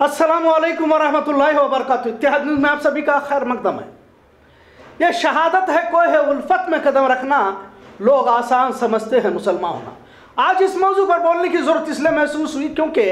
अस्सलामुअलैकुम वरहमतुल्लाहि वबरकातुहू। इत्तेहाद न्यूज़ में आप सभी का खैर मकदम है। यह शहादत है कोई है उल्फत में कदम रखना, लोग आसान समझते हैं मुसलमान होना। आज इस मौजू पर बोलने की जरूरत इसलिए महसूस हुई क्योंकि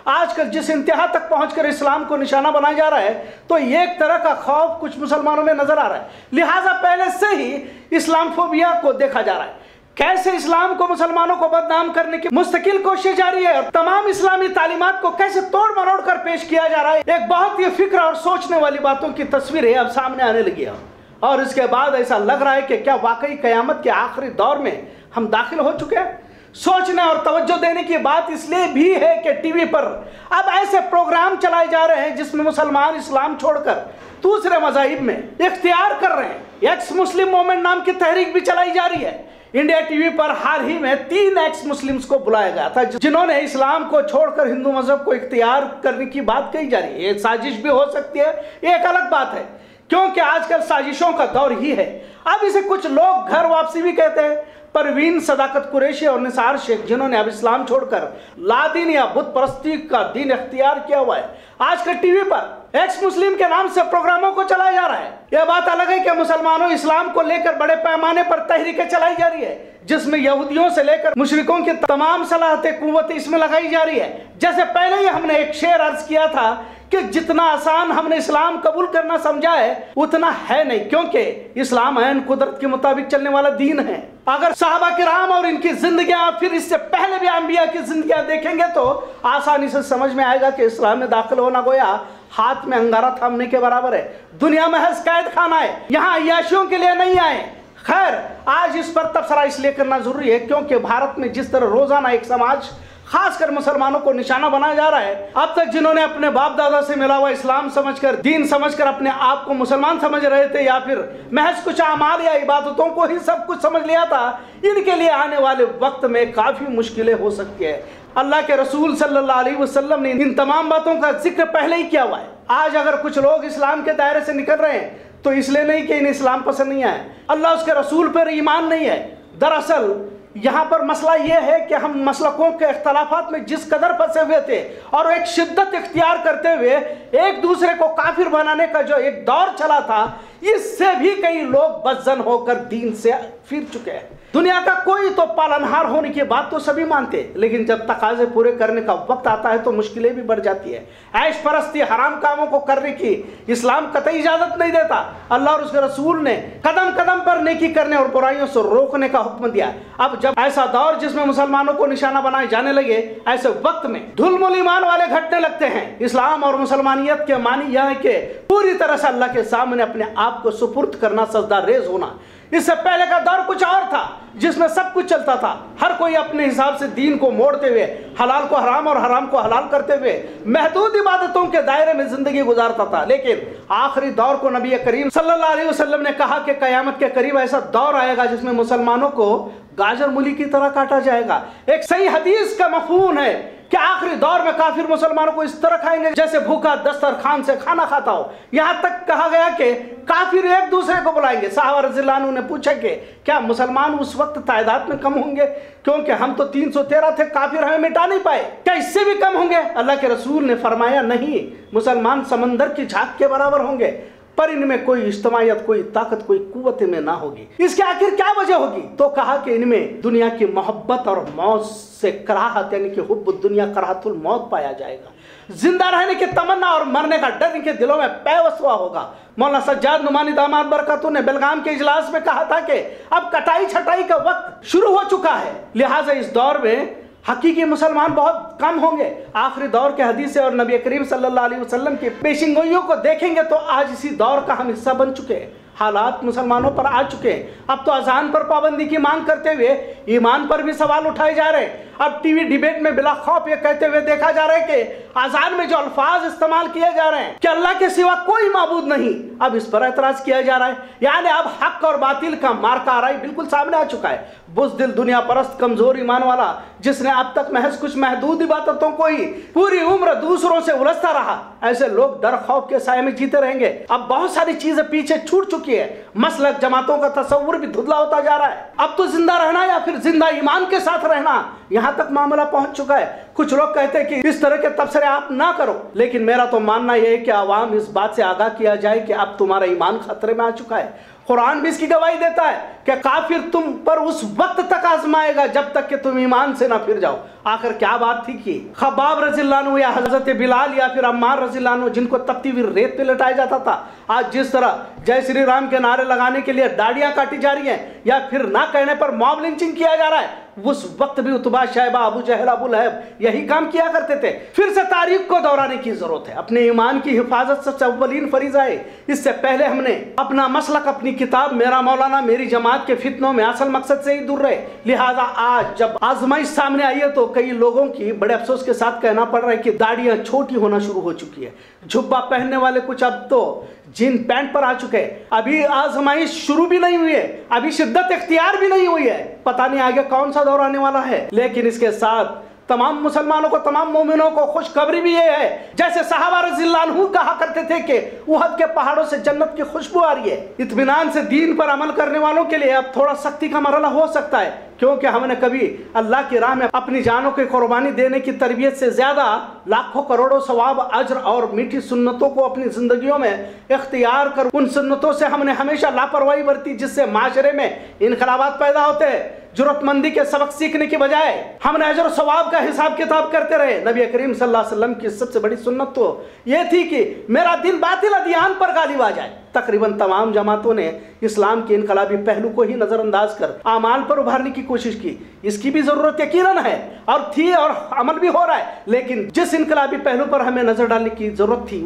आजकल जिस इंतहा तक पहुंचकर इस्लाम को निशाना बनाया जा रहा है, तो एक तरह का खौफ कुछ मुसलमानों में नजर आ रहा है। लिहाजा पहले से ही इस्लामफोबिया को देखा जा रहा है। कैसे इस्लाम को मुसलमानों को बदनाम करने की मुस्तकिल कोशिश जारी है और तमाम इस्लामी तालीमात को कैसे तोड़ मरोड़ कर पेश किया जा रहा है। एक बहुत ही फिक्र और सोचने वाली बातों की तस्वीरें अब सामने आने लगी है और इसके बाद ऐसा लग रहा है कि क्या वाकई कयामत के आखिरी दौर में हम दाखिल हो चुके हैं। सोचने और तवज्जो देने की बात इसलिए भी है कि टीवी पर अब ऐसे प्रोग्राम चलाए जा रहे हैं जिसमें मुसलमान इस्लाम छोड़कर दूसरे मज़ाहिब में इख्तियार कर रहे हैं। एक्स मुस्लिम मूवमेंट नाम की तहरीक भी चलाई जा रही है। इंडिया टीवी पर हाल ही में 3 एक्स मुस्लिम्स को बुलाया गया था जिन्होंने इस्लाम को छोड़कर हिंदू मजहब को इख्तियार करने की बात कही जा रही है। ये साजिश भी हो सकती है, एक अलग बात है, क्योंकि आजकल साजिशों का दौर ही है। अब इसे कुछ लोग घर वापसी भी कहते हैं। परवीन सदाकत कुरैशी और निसार शेख, जिन्होंने अब इस्लाम छोड़कर लादीन या बुत परस्ती का दीन इख्तियार किया हुआ है, आजकल टीवी पर एक्स मुस्लिम के नाम से प्रोग्रामों को चलाया जा रहा है। यह बात अलग है कि मुसलमानों इस्लाम को लेकर बड़े पैमाने पर तहरीकें चलाई जा रही है, जिसमें यहूदियों से लेकर मुशरिकों की तमाम सलाहतें कुव्वतें इसमें लगाई जा रही है। जैसे पहले ही हमने एक शेर अर्ज किया था कि जितना आसान हमने इस्लाम कबूल करना समझा है उतना है नहीं, क्योंकि इस्लाम ऐन कुदरत के मुताबिक चलने वाला दीन है। अगर साहबा किराम और इनकी जिंदगियां, फिर इससे पहले भी अंबिया की जिंदगियां देखेंगे तो आसानी से समझ में आएगा कि इस्लाम में दाखिल होना गोया हाथ में अंगारा थामने के बराबर है। दुनिया महज कैद खाना है, यहाँ अय्याशियों के लिए नहीं आए। खैर, आज इस पर तबसरा इसलिए करना जरूरी है क्योंकि भारत में जिस तरह रोजाना एक समाज खासकर मुसलमानों को निशाना बनाया जा रहा है, अब तक जिन्होंने अपने बाप दादा से मिला हुआ इस्लाम समझकर, दीन समझकर अपने आप को मुसलमान समझ रहे थे या फिर महज कुछ अमाल या इबादतों को ही सब कुछ समझ लिया था, इनके लिए आने वाले वक्त में काफी मुश्किलें हो सकती है। अल्लाह के रसूल सल्लल्लाहु अलैहि वसल्लम ने इन तमाम बातों का जिक्र पहले ही किया हुआ है। आज अगर कुछ लोग इस्लाम के दायरे से निकल रहे हैं तो इसलिए नहीं कि इन्हें इस्लाम पसंद नहीं आया, अल्लाह उसके रसूल पर ईमान नहीं है। दरअसल यहाँ पर मसला यह है कि हम मसलकों के इख्तलाफात में जिस कदर फंसे हुए थे और एक शिद्दत इख्तियार करते हुए एक दूसरे को काफिर बनाने का जो एक दौर चला था, इससे भी कई लोग बदजन होकर दीन से फिर चुके हैं। दुनिया का कोई तो पालनहार होने की बात तो सभी मानते हैं, लेकिन जब तकाजे पूरे करने का वक्त आता है तो मुश्किलें भी बढ़ जाती है। ऐश परस्ती, हराम कामों को करने की इस्लाम कतई इजाजत नहीं देता। अल्लाह और उसके रसूल ने कदम कदम पर नेकी करने और बुराइयों से रोकने का हुक्म दिया। अब जब ऐसा दौर जिसमें मुसलमानों को निशाना बनाए जाने लगे, ऐसे वक्त में धुलमुल ईमान वाले घटने लगते हैं। इस्लाम और मुसलमानियत के मानी यह है कि पूरी तरह से अल्लाह के सामने अपने आप को सुपुर्द करना, सजदा रेज होना। इससे पहले का दौर कुछ और था जिसमें सब कुछ चलता था। हर कोई अपने हिसाब से दीन को मोड़ते हुए, हलाल को हराम और हराम को हलाल करते हुए महदूद इबादतों के दायरे में जिंदगी गुजारता था। लेकिन आखिरी दौर को नबी करीम सल्लल्लाहु अलैहि वसल्लम ने कहा कि कयामत के करीब ऐसा दौर आएगा जिसमें मुसलमानों को गाजर मूली की तरह काटा जाएगा। एक सही हदीस का मफहूम है कि आखिरी दौर में काफिर मुसलमानों को इस तरह खाएंगे जैसे भूखा दस्तरखान से खाना खाता हो। यहाँ तक कहा गया कि काफिर एक दूसरे को बुलाएंगे। साहबा रज़ियल्लाहु अन्हु ने पूछा कि क्या मुसलमान उस वक्त तादाद में कम होंगे, क्योंकि हम तो 313 थे, काफिर हमें मिटा नहीं पाए, क्या इससे भी कम होंगे? अल्लाह के रसूल ने फरमाया, नहीं, मुसलमान समंदर की झाग के बराबर होंगे, पर इनमें कोई इज्तिमायत, कोई ताकत, कोई कुव्वत में ना होगी। इसके आखिर क्या वजह होगी? तो कहा कि इनमें दुनिया की मोहब्बत और मौत से कराहत, यानी कि हुब्बुद दुनिया कराहतुल मौत पाया जाएगा। जिंदा रहने की तमन्ना और मरने का डर इनके दिलों में पैवस्वा होगा। मौलाना सज्जाद नुमानी दामाद बरकतुह ने बेलगाम के इजलास में कहा था कि अब कटाई छटाई का वक्त शुरू हो चुका है, लिहाजा इस दौर में हकीकी मुसलमान बहुत कम होंगे। आखिरी दौर के हदीस और नबी करीम सल्लल्लाहु अलैहि वसल्लम की पेशिंगोइयों को देखेंगे तो आज इसी दौर का हम हिस्सा बन चुके हैं। हालात मुसलमानों पर आ चुके हैं। अब तो अजान पर पाबंदी की मांग करते हुए ईमान पर भी सवाल उठाए जा रहे हैं। अब टीवी डिबेट में बिला खौफ ये कहते हुए देखा जा रहा है कि अजान में जो अल्फाज इस्तेमाल किए जा रहे हैं कि अल्लाह के सिवा कोई माबूद नहीं, अब इस पर एतराज किया जा रहा है। यानी अब हक और बातिल का मार्का आराई बिल्कुल सामने आ चुका है। बुज़दिल, दुनिया परस्त, कमजोर ईमान वाला, जिसने अब तक महज कुछ महदूद इबादतों को ही पूरी उम्र दूसरों से उलझता रहा, ऐसे लोग डर खौफ के साए में जीते रहेंगे। अब बहुत सारी चीजें पीछे छूट चुकी है। मसलक, जमातों का तस्वुर भी धुंधला होता जा रहा है। अब तो जिंदा रहना या फिर जिंदा ईमान के साथ रहना, यहाँ तक मामला पहुंच चुका है। कुछ लोग कहते हैं कि इस तरह के तबसरे आप ना करो, लेकिन मेरा तो मानना यह है कि आवाम इस बात से आगाह किया जाए कि अब तुम्हारा ईमान खतरे में आ चुका है। कुरान भी इसकी गवाही देता है कि काफिर तुम पर उस वक्त तक आजमाएगा जब तक कि तुम ईमान से ना फिर जाओ। आखिर क्या बात थी कि खब्बाब रज़ियल्लाहु अन्हु या हजरत बिलाल या फिर अम्मार रज़ियल्लाहु अन्हु जिनको तपती हुई रेत पे लटाया जाता था, आज जिस तरह जय श्री राम के नारे लगाने के लिए दाढ़ियां काटी जा रही हैं या फिर ना कहने पर मॉब लिंचिंग किया जा रहा है, उस वक्त भी उतबा, शैबा, अबू जहल, अबू लहब यही काम किया करते थे। फिर से तारीख को दोहराने की जरूरत है। अपने ईमान की हिफाजत सबसे अव्वलीन फरीजा है। इससे पहले हमने अपना मसलक, अपनी किताब मेरा मौलाना मेरी जमात के फितनों में असल मकसद से ही दूर रहे। लिहाजा आज जब आजमाइश सामने आई है तो कई लोगों की बड़े अफसोस के साथ कहना पड़ रहा है कि दाढ़ियां छोटी होना शुरू हो चुकी है। जुब्बा पहनने वाले कुछ अब तो जीन पैंट पर आ चुके हैं। अभी आजमाइश शुरू भी नहीं हुई है, अभी शिद्दत इख्तियार भी नहीं हुई है। पता नहीं आगे कौन सा दौर आने वाला है। लेकिन इसके साथ तमाम मुसलमानों को, तमाम मोमिनों को खुशखबरी भी ये है, जैसे सहाबा रज़ियल्लाहु अन्हु कहा करते थे कि उहद के पहाड़ों से जन्नत की खुशबू आ रही है। इत्मीनान से दीन पर अमल करने वालों के लिए अब थोड़ा सख्ती का मरहला हो सकता है, क्योंकि हमने कभी अल्लाह की राह में अपनी जानों की कुर्बानी देने की तरबियत से ज्यादा लाखों करोड़ों सवाब, अज्र और मीठी सुन्नतों को अपनी जिंदगियों में इख्तियार कर उन सुन्नतों से हमने हमेशा लापरवाही बरती, जिससे माशरे में इनकलाबात पैदा होते हैं। जरूरतमंदी के सबक सीखने की बजाय हमने अजर सवाब का हिसाब किताब करते रहे। नबी करीम सल्लल्लाहु अलैहि वसल्लम की सबसे बड़ी सुन्नत तो यह थी कि मेरा दिल बातिल अदियान पर गालिब आ जाए। तकरीबन तमाम जमातों ने इस्लाम के इनकलाबी पहलू को ही नजरअंदाज कर आमाल पर उभारने की कोशिश की। इसकी भी जरूरत यकीनन है और थी और अमल भी हो रहा है, लेकिन जिस इनकलाबी पहलू पर हमें नजर डालने की जरूरत थी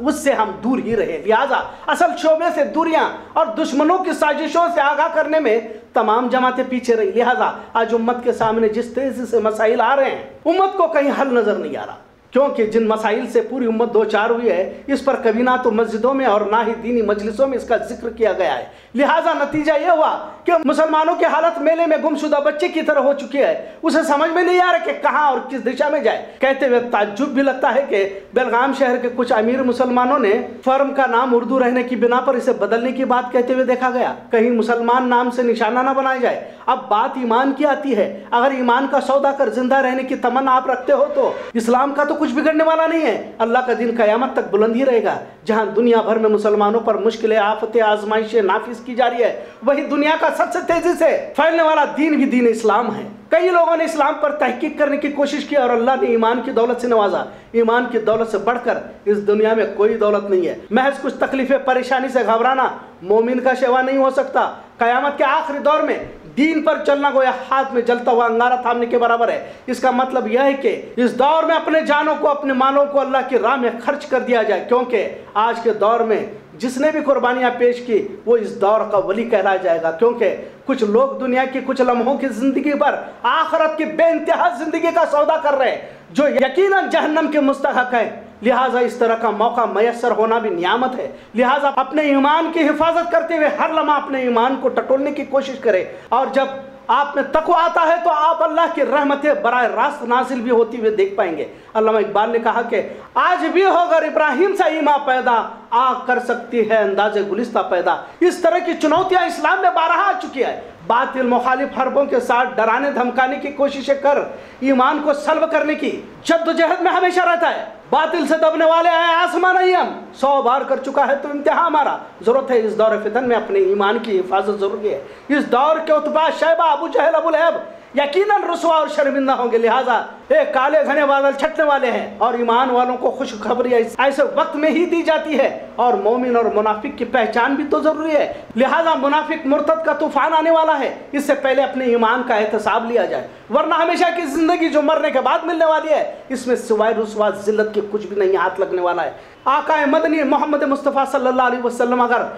उससे हम दूर ही रहे। लिहाजा असल शोबे से दूरियां और दुश्मनों की साजिशों से आगाह करने में तमाम जमातें पीछे रही। लिहाजा आज उम्मत के सामने जिस तेजी से मसाइल आ रहे हैं, उम्मत को कहीं हल नजर नहीं आ रहा, क्योंकि जिन मसाइल से पूरी उम्मत दो चार हुई है, इस पर कभी ना तो मस्जिदों में और ना ही दीनी मजलिसों में इसका जिक्र किया गया है। लिहाजा नतीजा यह हुआ कि मुसलमानों की हालत मेले में गुमशुदा बच्चे की तरह हो चुकी है। उसे समझ में नहीं आ रहा कि कहां और किस दिशा में जाए। कहते हुए ताज्जुब भी लगता है कि बेलगाम शहर के कुछ अमीर मुसलमानों ने फर्म का नाम उर्दू रहने की बिना पर इसे बदलने की बात कहते हुए देखा गया। कहीं मुसलमान नाम से निशाना ना बनाया जाए। अब बात ईमान की आती है। अगर ईमान का सौदा कर जिंदा रहने की तमन्ना आप रखते हो तो इस्लाम का तो कुछ बिगड़ने वाला नहीं है। अल्लाह का दिन कयामत तक बुलंद ही रहेगा। जहां दुनिया भर में मुसलमानों पर मुश्किलें, आफतें, आजमाइशें नाफिज की जा रही है, वही दुनिया का सबसे तेजी से फैलने वाला दीन भी दीन इस्लाम है। कई लोगों ने इस्लाम पर तहकीक करने की कोशिश की और अल्लाह ने ईमान की दौलत से नवाजा। ईमान की दौलत से बढ़कर इस दुनिया में कोई दौलत नहीं है। महज कुछ तकलीफें, परेशानी से घबराना मोमिन का सेवा नहीं हो सकता। कयामत के आखिरी दौर में दीन पर चलना गोया हाथ में जलता हुआ अंगारा थामने के बराबर है। इसका मतलब यह है कि इस दौर में अपने जानों को, अपने मालों को अल्लाह की राह में खर्च कर दिया जाए, क्योंकि आज के दौर में जिसने भी कुर्बानियां पेश की वो इस दौर का वली कहलाया जाएगा। क्योंकि कुछ लोग दुनिया की कुछ लम्हों की जिंदगी पर आखिरत की बेइंतहा जिंदगी का सौदा कर रहे हैं, जो यकीनन जहन्नम के मुस्तहक है। लिहाजा इस तरह का मौका मयसर होना भी नियामत है। लिहाजा अपने ईमान की हिफाजत करते हुए हर लम्हा अपने ईमान को टटोलने की कोशिश करें। और जब आप में तक़वा आता है तो आप अल्लाह की रहमतें बराह रास्त नाजिल भी होती हुए देख पाएंगे। अल्लामा इकबाल ने कहा कि आज भी होकर इब्राहिम सा ईमान पैदा, आग कर सकती है अंदाज़े गुलिस्ता पैदा। इस तरह की चुनौतियां इस्लाम में बारहा आ चुकी है। बातिल मुखालिफ हरबों के साथ डराने धमकाने की कोशिशें कर ईमान को सल्ब करने की जद्दोजहद में हमेशा रहता है। बातिल से दबने वाले हैं आसमान नहीं, हम 100 बार कर चुका है तो इम्तिहान हमारा। जरूरत है इस दौर फितन में अपने ईमान की हिफाजत जरूरी है। इस दौर के उतबा, शैबा, अबू जहल, अबू लहब यकीनन रुसवा और शर्मिंदा होंगे। लिहाजा एक काले घने बादल छटने वाले हैं और ईमान वालों को खुशखबरी ऐसे वक्त में ही दी जाती है। और मोमिन और मुनाफिक की पहचान भी तो जरूरी है। लिहाजा मुनाफिक मुर्तद का तूफान आने वाला है, इससे पहले अपने ईमान का एहतसाब लिया जाए, वरना हमेशा की जिंदगी जो मरने के बाद मिलने वाली है, इसमें सिवाय रुसवा जिल्लत के कुछ भी नहीं हाथ लगने वाला है। आका मदनी मोहम्मद मुस्तफ़ा सल्लल्लाहु अलैहि वसल्लम अगर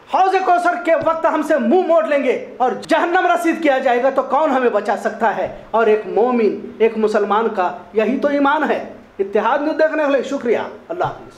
हौज़े कौसर के वक्त हमसे मुंह मोड़ लेंगे और जहन्नम रसीद किया जाएगा तो कौन हमें बचा सकता है। और एक मोमिन, एक मुसलमान का यही तो ईमान है। इत्तेहाद न्यूज़ देखने के लिए शुक्रिया। अल्लाह हाफ़िज़।